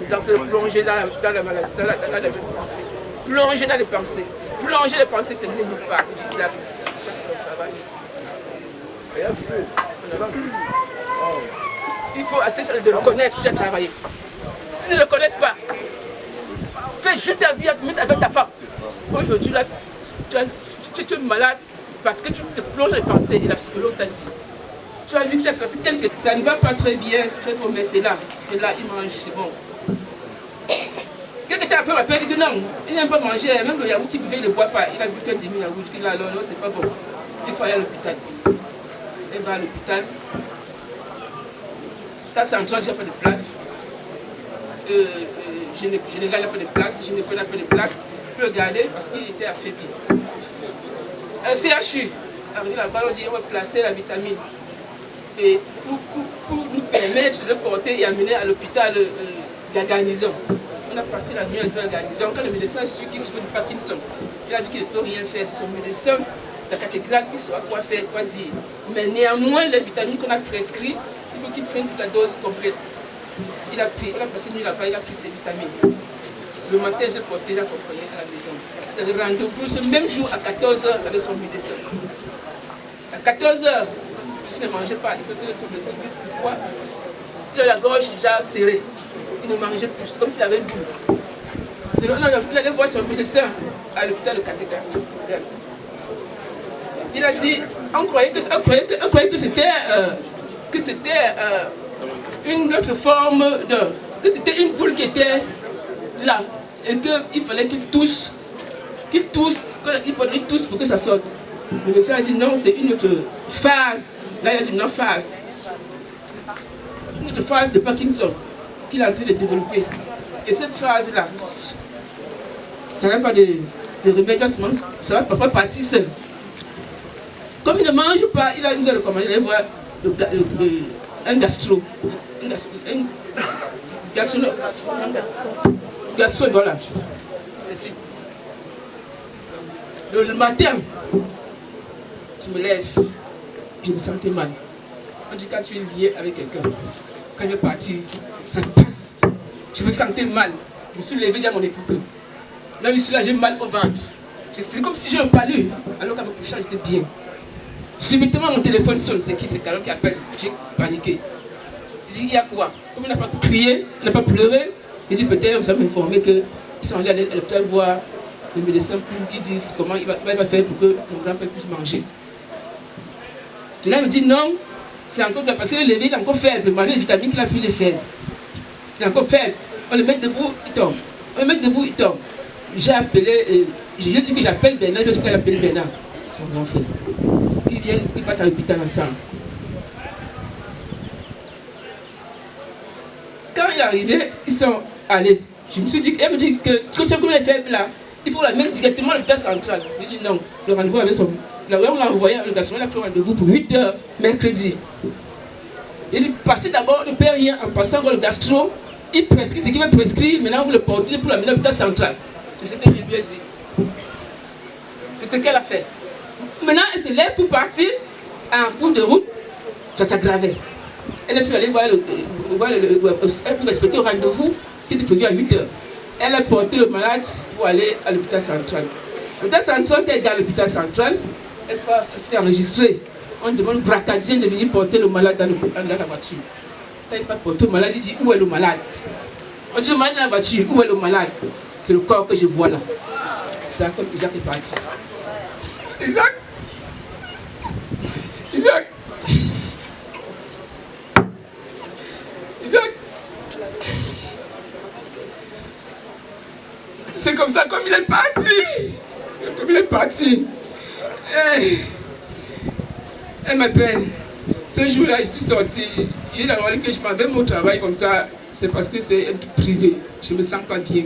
Ils ont se plongé dans la pensée. Plonger dans les pensées. Plonger les pensées, tu ne nous pas. Il faut essayer de reconnaître que tu as travaillé. S'ils ne le reconnaissent pas, fais juste ta vie avec ta femme. Aujourd'hui, là, tu es malade parce que tu te plonges dans les pensées et la psychologue t'a dit. Tu as vu que ça ne va pas très bien, mais c'est là, il mange, c'est bon. Quelques temps après, on m'a dit que non, il n'aime pas manger, même le yaourt qu'il buvait, il ne boit pas. Il a bu qu'un demi-yaourt, il a alors, non, c'est pas bon. Il faut aller à l'hôpital. Elle va à l'hôpital. Quand c'est en train, j'ai pas de place. Je ne gagne pas de place, je ne connais pas de place. Je peux le garder parce qu'il était affaibli. Un CHU, arrivé là-bas, on dit on va placer la vitamine. Et pour nous permettre de porter et amener à l'hôpital de la garnison. On a passé la nuit à la garnison. Quand le médecin a su qu'il souffre de Parkinson, il a dit qu'il ne peut rien faire. C'est son médecin, la cathédrale, qui saura quoi faire, quoi dire. Mais néanmoins, les vitamines qu'on a prescrites, il faut qu'il prenne toute la dose complète. Il a pris, on a passé la nuit là-bas, il a pris ses vitamines. Le matin, j'ai porté la compagnie à la maison. C'est le rendez-vous ce même jour à 14h avec son médecin. À 14h, je ne mangeais pas. Il faut que son médecin dise pourquoi. Il a la gorge déjà serrée. Il ne mangeait plus, comme s'il avait une boule. Il allait voir son médecin à l'hôpital de Kateka. Il a dit, on croyait que c'était une autre forme que c'était une boule qui était là. Et qu'il fallait qu'il tousse, qu'il tousse pour que ça sorte. Le médecin a dit non, c'est une autre phase. Là, il a dit non, phase. Une autre phase de Parkinson qu'il est en train de développer. Et cette phase-là, ça n'a pas de remède, ça va pas partir seul. Comme il ne mange pas, il a nous a recommandé d'aller voir un gastro. Gastro, voilà. Merci. Le matin, je me lève, je me sentais mal. On dit quand tu es lié avec quelqu'un, quand il est parti, ça te passe. Je me sentais mal. Je me suis levé, j'ai mon époux. Là, je suis là, j'ai mal au ventre. C'est comme si j'ai un palu. Alors qu'à me couchant, j'étais bien. Subitement, mon téléphone sonne. C'est qui? C'est Carole qui appelle. J'ai paniqué. Je dis, il y a quoi? Comme il n'a pas crié, il n'a pas pleuré, il dit peut-être, on s'est informé qu'ils sont allés à l'hôpital voir les médecins qui disent comment il va faire pour que mon enfant puisse manger. Et là, il me dit non, c'est encore parce que le levé il est encore faible. Malgré les vitamines qu'il a pris, il est faible. Il est encore faible. On le met debout, il tombe. On le met debout, il tombe. J'ai appelé, j'ai dit que j'appelle Bernard, je dis qu'il appelle Bernard, son grand frère. Qui viennent, ils partent à l'hôpital ensemble. Quand il est arrivé, ils sont allés. Je me suis dit, elle me dit que comme c'est comme les faibles là, il faut la mettre directement à l'hôpital central. Je dis non, le rendez-vous avec son. Là on l'a envoyé à le garçon, il a pris rendez-vous pour 8h mercredi. Il dit, passez d'abord, ne paie rien en passant dans le gastro. Il prescrit ce qu'il veut prescrire, maintenant vous le portez pour l'amener à l'hôpital central. C'est ce que je lui ai dit. C'est ce qu'elle a fait. Maintenant, elle se lève pour partir en cours de route, ça s'aggravait. Elle a pu aller voir elle a pu respecter le rendez-vous qui était prévu à 8h. Elle a porté le malade pour aller à l'hôpital central. L'hôpital central, quand elle est à l'hôpital central, elle peut se faire enregistrer. On demande au bracadier de venir porter le malade dans la voiture. Quand il va porter le malade, il dit où est le malade? On dit le malade dans la voiture, où est le malade? C'est le corps que je vois là. C'est ça comme Isaac est parti. Isaac. C'est comme ça comme il est parti. Comme il est parti. Elle m'appelle. Ce jour-là, je suis sorti. J'ai demandé que je m'en vais mon travail comme ça. C'est parce que c'est privé. Je ne me sens pas bien.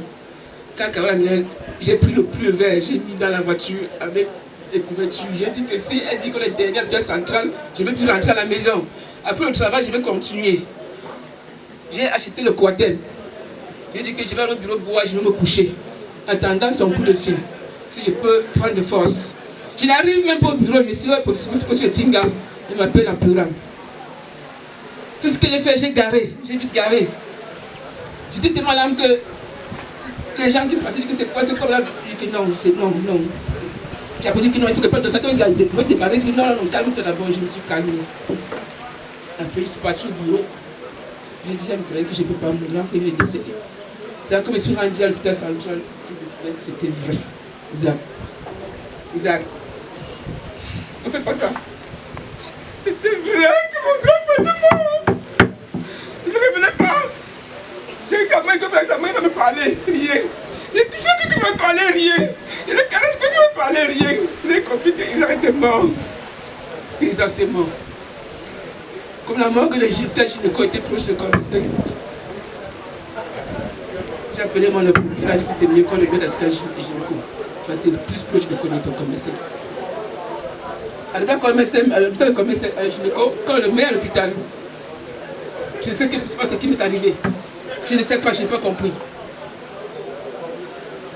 Quand Carole a mis, j'ai pris le plus vert, j'ai mis dans la voiture avec des couvertures. J'ai dit que si elle dit qu'on est dernier à l'hôpital central, je ne vais plus rentrer à la maison. Après le travail, je vais continuer. J'ai acheté le Coatem. J'ai dit que je vais au bureau bois, je vais me coucher. Attendant son coup de fil. Si je peux prendre de force. Je n'arrive même pas au bureau, je suis là pour ce Tinga. Il m'appelle en pleurant. Tout ce que j'ai fait, j'ai garé. J'ai vite garé. J'étais tellement l'âme que les gens qui passaient disent que c'est quoi, c'est comme là. J'ai dit non, c'est non. J'ai appris que non, il faut que pas de ça, quand il a démarré, je dis non, calme-toi d'abord, je me suis calmé. Après, je suis parti au bureau. J'ai dit à mes collègues que je ne peux pas mourir, il est décédé. C'est là que je me suis rendu à l'hôpital central. C'était vrai. Isaac. Ne fais pas ça. C'était vrai que mon grand-père était mort. Il ne revenait pas. J'ai dit à moi que sa mère va me parler, rien. J'ai touché que tu me parler, rien. Je ne caresse que tu me parler, rien. Je l'ai compris qu'Isaac était mort. Isaac était mort. Comme la mort de l'Égypte, Gynéco était proche de commissaire. J'ai appelé mon époux. Il a dit que c'est mieux qu'on le mette à l'hôpital Gynéco. C'est le plus proche de connaître ton commissaire. À l'hôpital commissaire Gynéco, quand on le met à l'hôpital, je ne sais pas ce qui m'est arrivé. Je ne sais pas, je n'ai pas compris.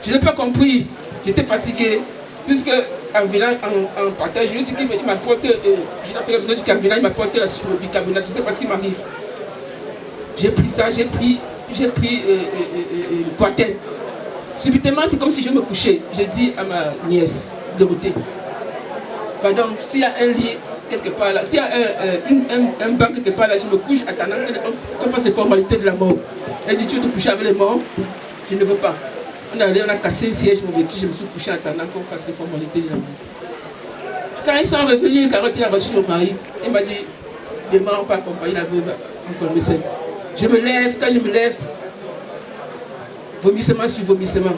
Je n'ai pas compris. J'étais fatigué. Puisque en venant en partage, je lui ai dit qu'il m'apporte, j'ai appelé la personne du cabinet, il m'apporte le bicarbonate, je ne sais pas ce qui m'arrive. J'ai pris ça, j'ai pris le Coatem. Subitement, c'est comme si je me couchais. J'ai dit à ma nièce, Dorothée, pardon, s'il y a un lit quelque part là, s'il y a un banc quelque part là, je me couche attendant qu'on fasse les formalités de la mort. Elle dit, tu veux te coucher avec les morts? Je ne veux pas. On est allé, on a cassé le siège, mon véhicule, je me suis couché en attendant qu'on fasse les formalités de la mort. Quand ils sont revenus, Carole était la voiture au mari, il m'a dit, demain on peut accompagner la veuve en commissaire. Je me lève, quand je me lève, vomissement sur vomissement.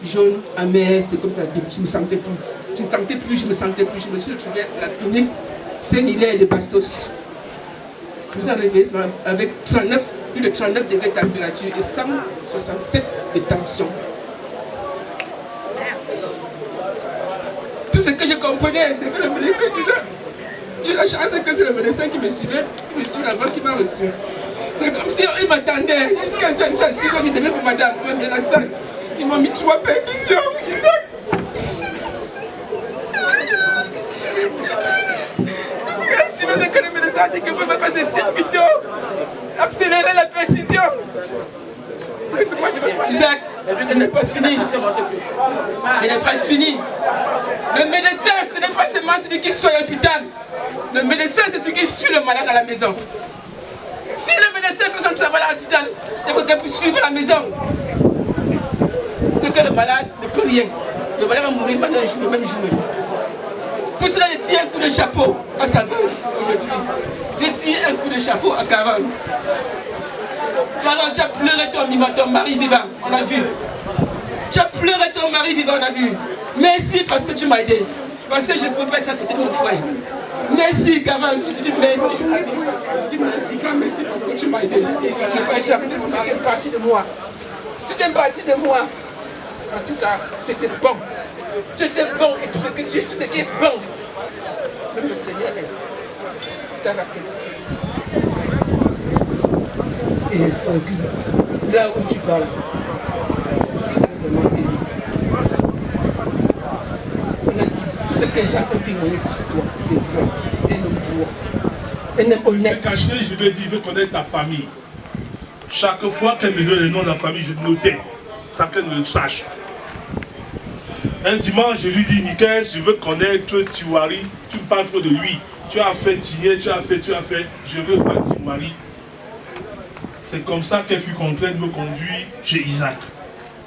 Jaune, amer, c'est comme ça, je ne me sentais plus. Je me suis retrouvé à la clinique Saint-Hilaire de Bastos. Je me suis arrivé avec plus de 39 degrés de température et 167 de tension. Tout ce que je comprenais, c'est que le médecin disait, j'ai la chance que c'est le médecin qui me suivait, qui me suit là-bas, qui m'a reçu. C'est comme si il m'attendait jusqu'à 6 heures du demain pour madame, même de la salle. Ils m'ont mis 3 perfusions, Isaac. Tout ce que veux que le médecin dit que vous pouvez passer 6 vitaux, accélérer la perfusion. Laisse-moi, je vais pas. Isaac, elle n'est pas finie. Elle n'est pas finie. Le médecin, ce n'est pas seulement celui qui soigne à l'hôpital. Le médecin, c'est celui qui suit le malade à la maison. Si le médecin fait son travail à l'hôpital, il faut qu'elle puisse suivre à la maison. C'est que le malade ne peut rien. Le malade va mourir pendant le même jour. Pour cela, je tire un coup de chapeau à sa veuve aujourd'hui. Je tire un coup de chapeau à Carole. Carole, tu as pleuré ton mari vivant, on a vu. Tu as pleuré ton mari vivant, on a vu. Merci parce que tu m'as aidé. Parce que je ne peux pas être à côté de mon frère. Merci, Carole, je te dis merci. Je dis merci, merci parce que tu m'as aidé. Je ne peux pas être à côté de toi. Tu es une partie de moi. Tu es une partie de moi. En tout cas, tu étais bon. Tu étais bon et tout ce que tu es, tout ce qui est bon. Même le Seigneur est. Tu t'as rappelé. Et là où tu parles, tu sais vraiment aimer. On a dit, tout ce que j'ai témoigné sur toi, c'est vrai. Un homme droit. Un homme honnête. C'est caché, je vais dire, je veux connaître ta famille. Chaque fois qu'elle me donne le nom de la famille, je notais. Ça qu'elle me le sache. Un dimanche, je lui dis, Nikel, je veux connaître Tiwari, tu me parles trop de lui. Tu as fait Tigné, tu as fait, je veux voir Tiwari. C'est comme ça qu'elle fut contrainte de me conduire chez Isaac.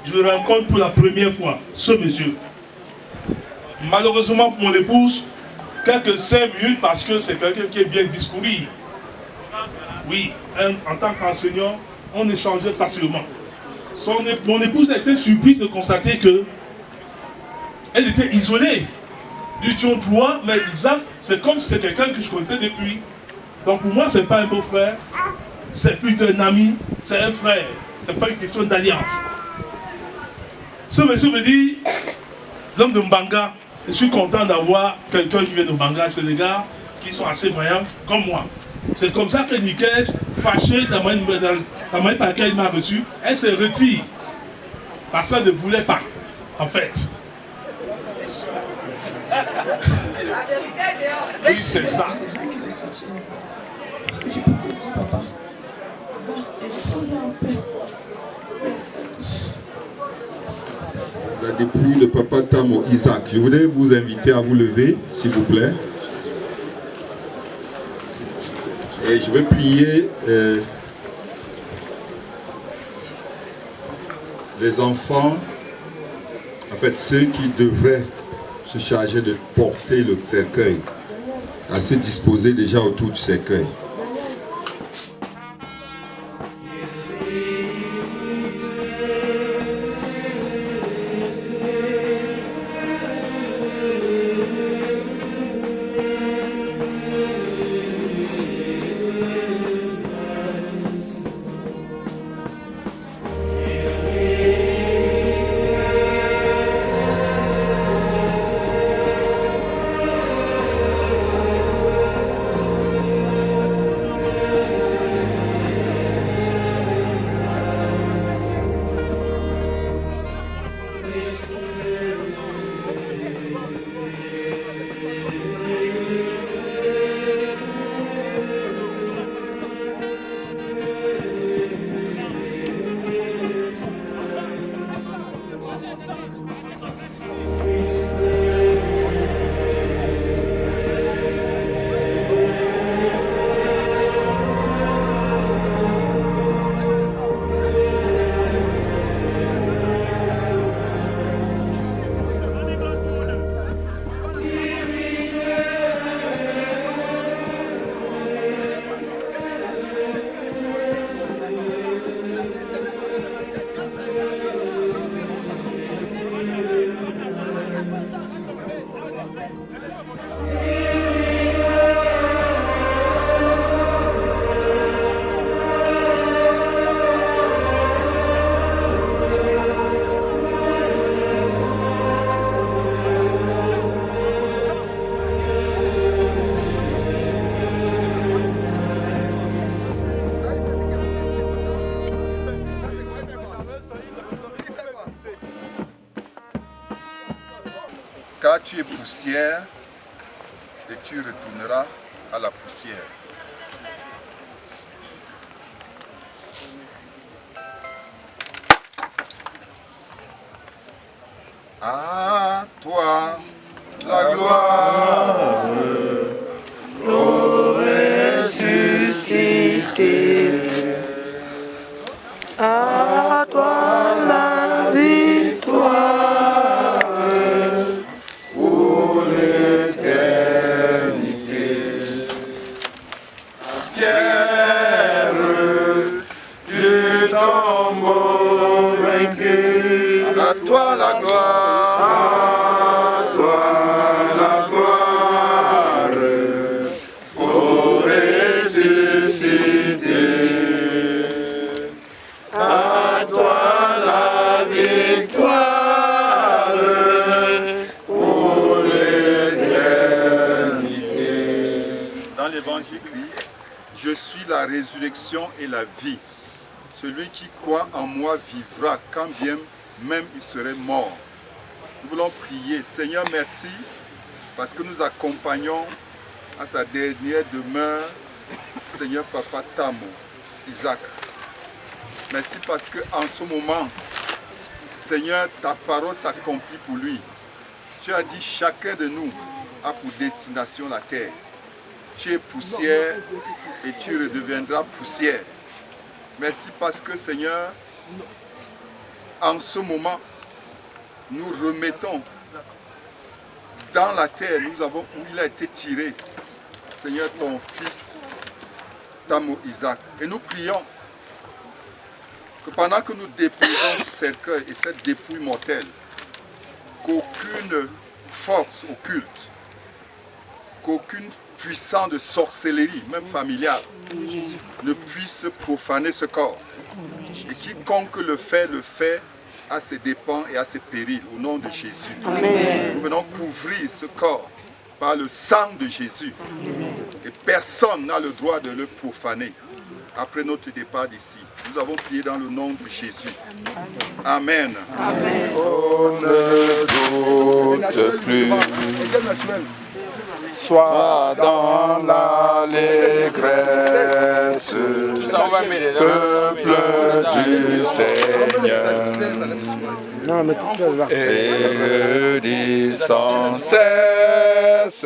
Je le rencontre pour la première fois, ce monsieur. Malheureusement pour mon épouse, quelques 5 minutes parce que c'est quelqu'un qui est bien discouru. Oui, en tant qu'enseignant, on échangeait facilement. Mon épouse a été surprise de constater que elle était isolée. Nous étions 3, mais Isaac, c'est comme si c'est quelqu'un que je connaissais depuis. Donc pour moi, ce n'est pas un beau-frère, c'est plutôt un ami, c'est un frère. Ce n'est pas une question d'alliance. Ce monsieur me dit, l'homme de Mbanga, je suis content d'avoir quelqu'un qui vient de Mbanga, c'est des gars qui sont assez vaillants comme moi. C'est comme ça que Nikel, fâché dans la manière par laquelle il m'a reçu, elle se retire. Parce qu'elle ne voulait pas, en fait. Oui, c'est ça. La dépouille de Papa Tamo Isaac. Je voudrais vous inviter à vous lever, s'il vous plaît. Et je vais prier les enfants, en fait ceux qui devraient se charger de porter le cercueil, à se disposer déjà autour du cercueil. Car tu es poussière et tu retourneras à la poussière. À toi la gloire, ô ressuscité. À toi la victoire pour l'éternité. Pierre du tombeau vaincu, à toi la gloire, à toi la gloire, ô ressuscité. À toi la victoire pour l'éternité. Dans l'évangile écrit, je suis la résurrection et la vie. Celui qui croit en moi vivra quand bien même il serait mort. Nous voulons prier. Seigneur, merci parce que nous accompagnons à sa dernière demeure, Seigneur Papa Tamo, Isaac. Merci parce qu'en ce moment, Seigneur, ta parole s'accomplit pour lui. Tu as dit chacun de nous a pour destination la terre. Tu es poussière et tu redeviendras poussière. Merci parce que, Seigneur, en ce moment, nous remettons dans la terre, nous avons où il a été tiré, Seigneur, ton fils, Tamo Isaac. Et nous prions que pendant que nous déposons ce cercueil et cette dépouille mortelle, qu'aucune force occulte, qu'aucune puissance de sorcellerie, même familiale, ne puisse profaner ce corps. Et quiconque le fait à ses dépens et à ses périls, au nom de Jésus. Amen. Nous venons couvrir ce corps par le sang de Jésus. Et personne n'a le droit de le profaner. Après notre départ d'ici, nous avons prié dans le nom de Jésus. Amen. Amen. On ne doute plus. Sois dans l'allégresse, peuple du Seigneur. Et dis sans cesse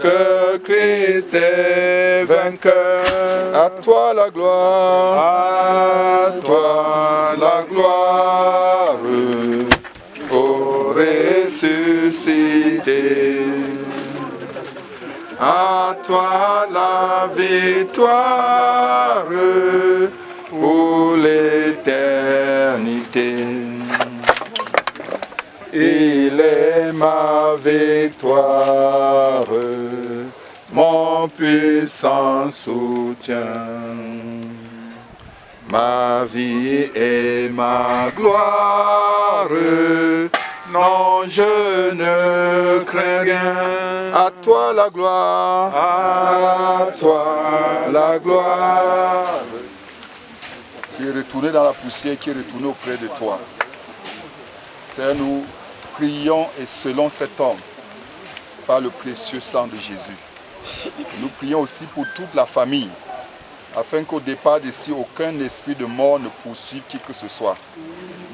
que Christ est vainqueur. À toi la gloire, à toi la gloire, ô ressuscité. À toi la victoire pour l'éternité. Il est ma victoire, mon puissant soutien. Ma vie et ma gloire, non, je ne crains rien. À toi la gloire, à toi la gloire. Qui est retourné dans la poussière, qui est retourné auprès de toi. Seigneur, nous prions et selon cet homme, par le précieux sang de Jésus. Nous prions aussi pour toute la famille, afin qu'au départ d'ici, aucun esprit de mort ne poursuive qui que ce soit.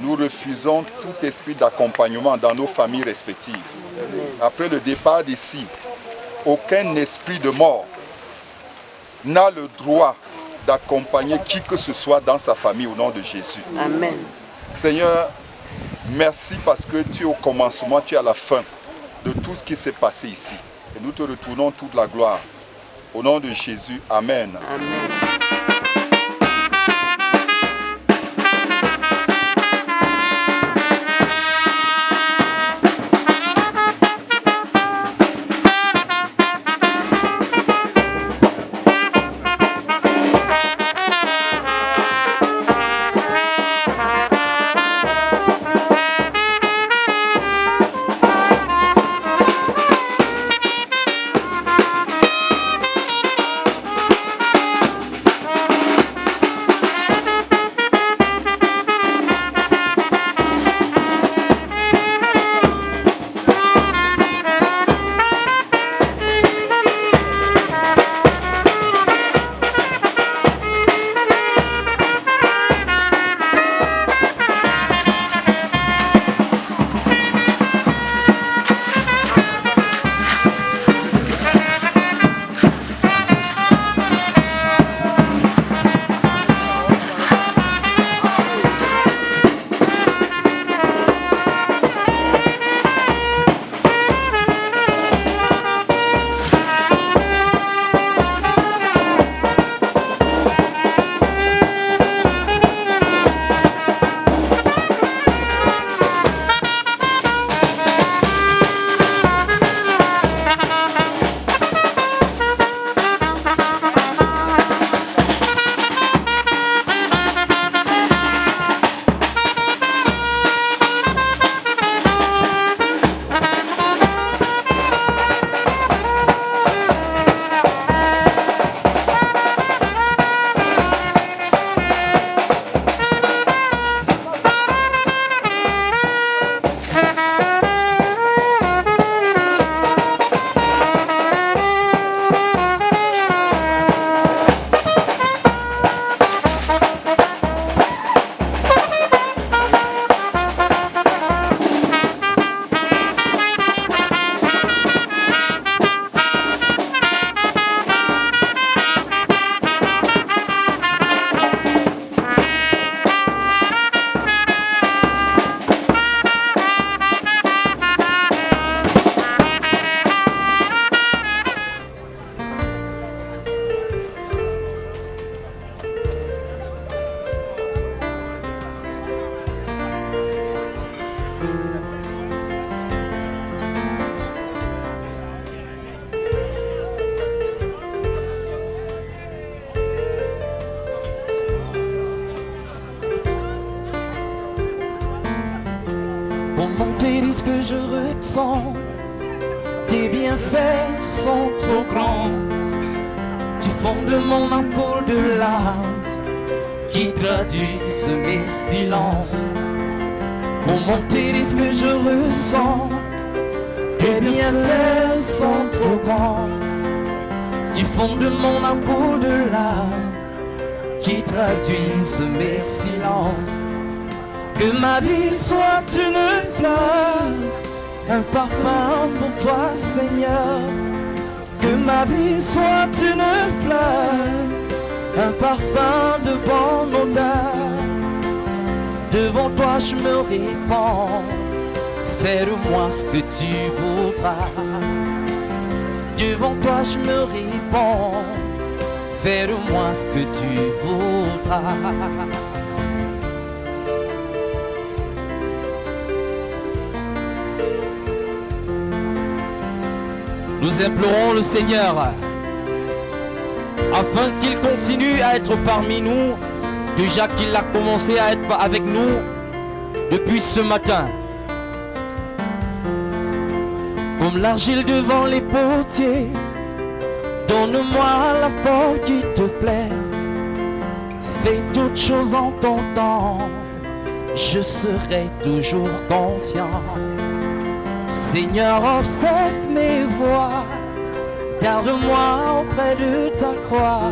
Nous refusons tout esprit d'accompagnement dans nos familles respectives. Après le départ d'ici, aucun esprit de mort n'a le droit d'accompagner qui que ce soit dans sa famille au nom de Jésus. Amen. Seigneur, merci parce que tu es au commencement, tu es à la fin de tout ce qui s'est passé ici. Et nous te retournons toute la gloire. Au nom de Jésus, Amen. Amen. dis ce que je ressens. Tes bienfaits sont trop grands. Du fond de mon ampoule de larmes qui traduisent mes silences. Comment te dire ce que je ressens? Tes bienfaits sont trop grands. Du fond de mon ampoule de larmes qui traduisent mes silences. Que ma vie soit une fleur, un parfum pour toi, Seigneur. Que ma vie soit une fleur, un parfum de bonne odeur. Devant toi je me répands, fais de moi ce que tu voudras. Devant toi je me répands, fais de moi ce que tu voudras. Nous implorons le Seigneur afin qu'il continue à être parmi nous, déjà qu'il a commencé à être avec nous depuis ce matin. Comme l'argile devant les potiers, donne-moi la forme qui te plaît. Fais toutes choses en ton temps, je serai toujours confiant. Seigneur, observe mes voies, garde-moi auprès de ta croix.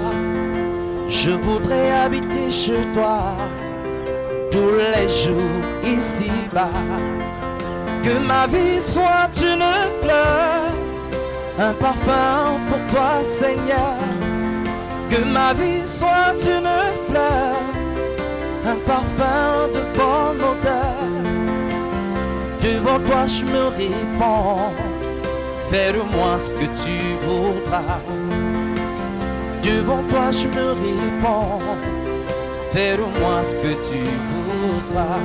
Je voudrais habiter chez toi tous les jours ici-bas. Que ma vie soit une fleur, un parfum pour toi, Seigneur. Que ma vie soit une fleur, un parfum de bonne odeur. Devant toi je me répands, fais de moi ce que tu voudras. Devant toi je me répands, fais de moi ce que tu voudras.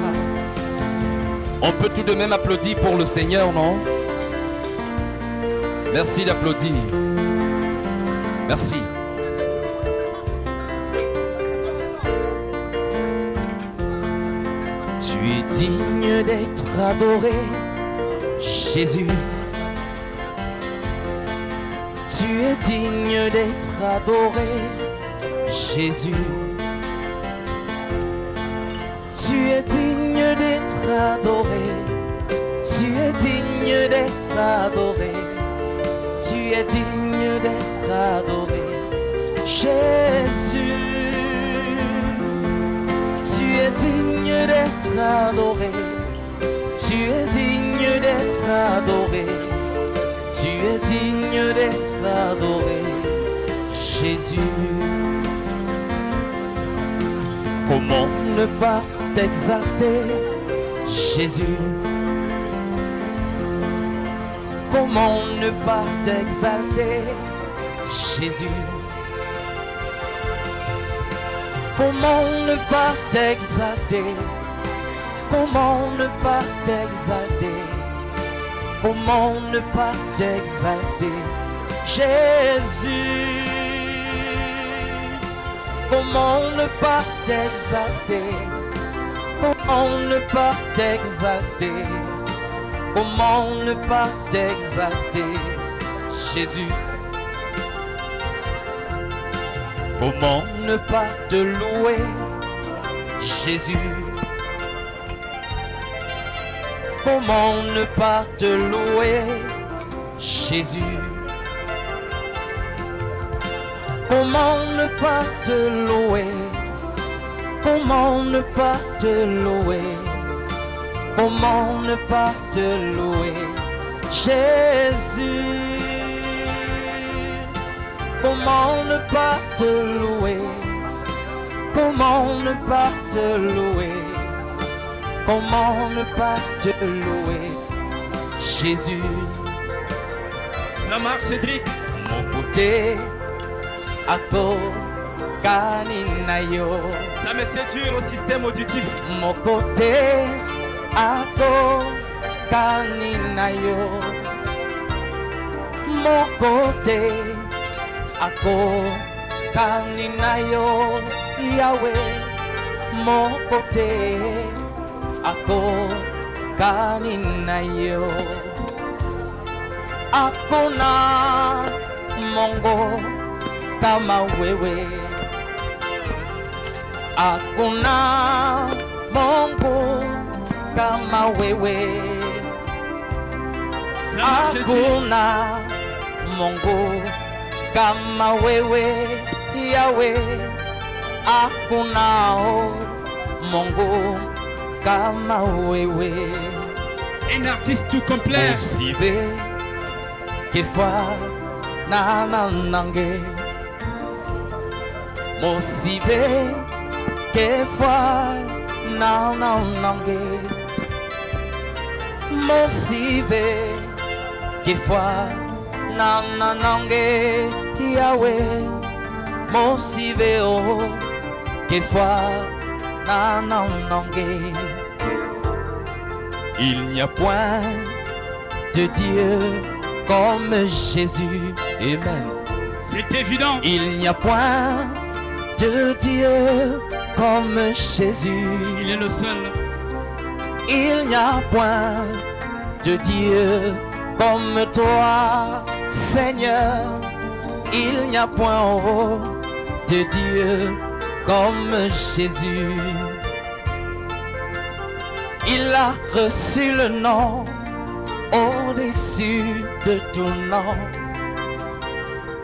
On peut tout de même applaudir pour le Seigneur, non? Merci d'applaudir. Merci. Tu es digne d'être adoré, Jésus. Tu es digne d'être adoré, Jésus. Tu es digne d'être adoré. Tu es digne d'être adoré. Tu es digne d'être adoré, Jésus. Tu es digne d'être adoré. Tu es digne d'être adoré. Tu es digne d'être adoré, Jésus. Comment ne pas t'exalter, Jésus? Comment ne pas t'exalter, Jésus? Comment ne pas t'exalter? Comment ne pas t'exalter? Comment ne pas t'exalter, Jésus? Comment ne pas t'exalter? Comment ne pas t'exalter? Comment ne pas t'exalter, Jésus? Comment ne pas te louer, Jésus? Comment ne pas te louer, Jésus? Comment ne pas te louer? Comment ne pas te louer? Comment ne pas te louer, Jésus? Comment ne pas te louer? Comment ne pas te louer? Comment ne pas te louer, Jésus? Ça marche, Cédric. Mon côté, Ako Kaninayo. Ça me séduit au système auditif. Mon côté, Ako Kaninayo. Mon côté, Ako Kaninayo. Yahweh, mon côté, Ako kanina yo. Hakuna Mungu kama wewe. Hakuna Mungu kama wewe. Hakuna Mungu kama wewe Yahweh. Hakuna Mungu kama wewe. Un artiste tout complet. Mosive kefa na nange. Mosive kefa na nange. Mosive kefa na nange Yahweh. Mosive kefa na nange. Il n'y a point de Dieu comme Jésus. Amen. C'est évident. Il n'y a point de Dieu comme Jésus. Il est le seul. Il n'y a point de Dieu comme toi, Seigneur. Il n'y a point de Dieu comme Jésus. Il a reçu le nom au-dessus de tout nom.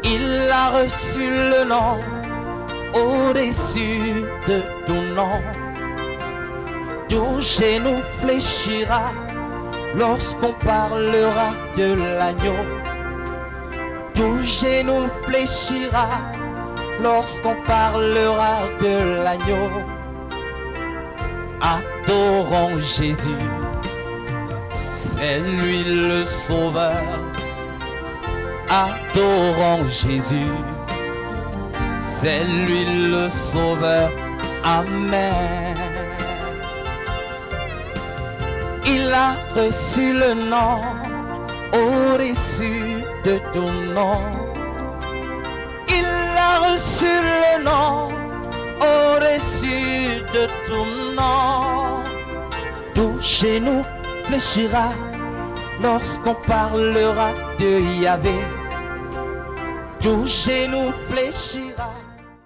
Il a reçu le nom au-dessus de tout nom. Tout genou fléchira lorsqu'on parlera de l'agneau. Tout genou fléchira lorsqu'on parlera de l'agneau. Adorons Jésus, c'est lui le sauveur. Adorons Jésus, c'est lui le sauveur. Amen. Il a reçu le nom au-dessus de tout nom. Il a reçu le nom au-dessus de tout nom. Tout genou fléchira lorsqu'on parlera de Yahvé. Tout genou fléchira.